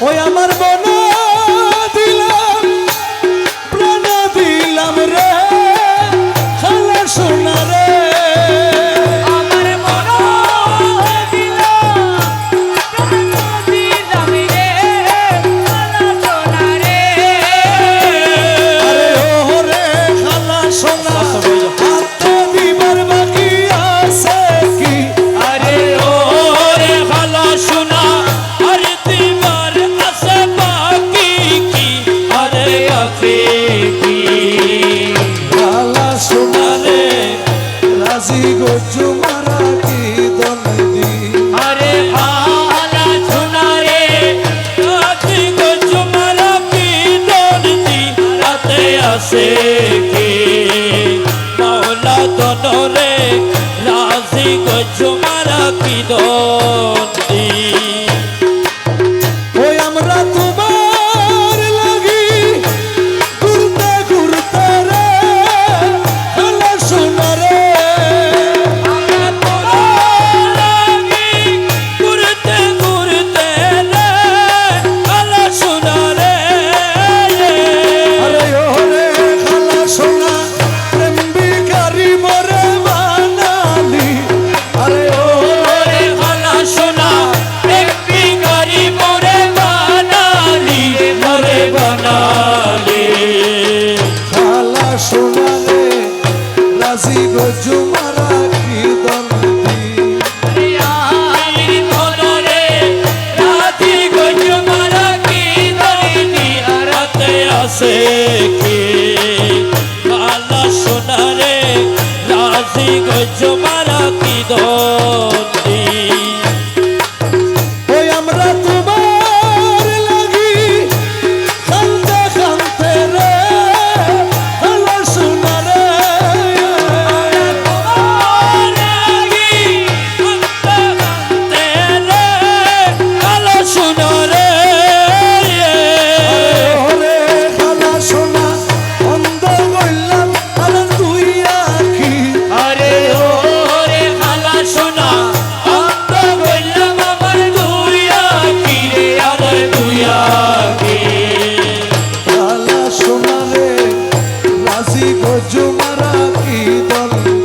ওই আমার মন দিলাম প্রাণ দিলাম রে খালা সোনা রে আমার মন দিলাম প্রাণ দিলাম রে খালা সোনা রে আরে ও রে খালা সোনা হাতে দিবার বাকি আছে কি আরে ও রে খালা সোনা আরে দিবার আছে বাকি কি আরে আছে কি খালা সোনা রে রাজি গজু মারা কি দন্দি আরে খালা সোনা রে রাজি গজু মারা কি দন্দি রাতে আসে কি মাওলা দনরে রাজি গজু মারা কি দন্দি ওই আমরা তোমার লাগি ঘুরতে ঘুরতে রে খালা সোনা রে আমরা তোর লাগি ঘুরতে ঘুরতে রে খালা সোনা রে আরে ও রে খালা সোনা প্রেম বিকারি মরে বানালি আরে ও ওরে খালা সোনা একটি গাড়ি মোরে বানালি মোরে বানালি খালা সোনা রে রাজি গজু মারা কি দন্দি আরে ধনরে রাতি গজু মারা কি দইনি রাতে আসে কি খালা সোনা রে রাজি গজু মারা কি দইনি ওই আমরা তোমার লাগি কান্দতে কান্দতে রে খালা সোনা রে ওরে খালা সোনা অন্ধ গইলাম আর তুই আখি খালা সোনা রে রাজি গজু মারা কি দন্দি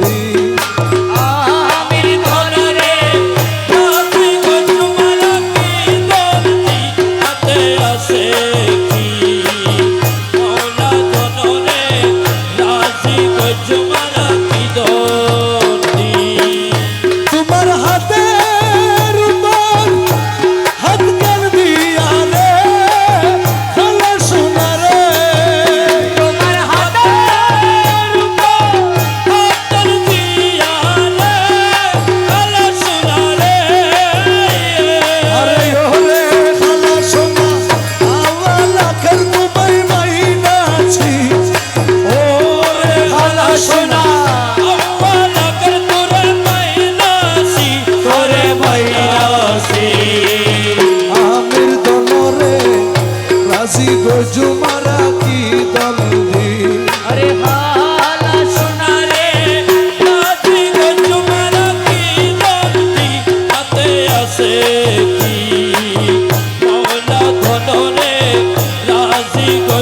তোমার হাতের উপর হাত কান দিয়া রে খালা সোনা রে আরে ওরে খালা সোনা আওয়ালা কর দুবাই মাইনাছি ওরে খালা সোনা আমির দনরে রাজি গজু মারা কি দন্দি अरे हाला सुना रे राती को तुम्हारा की दंदी आते आसे की मौला धनो रे राजी को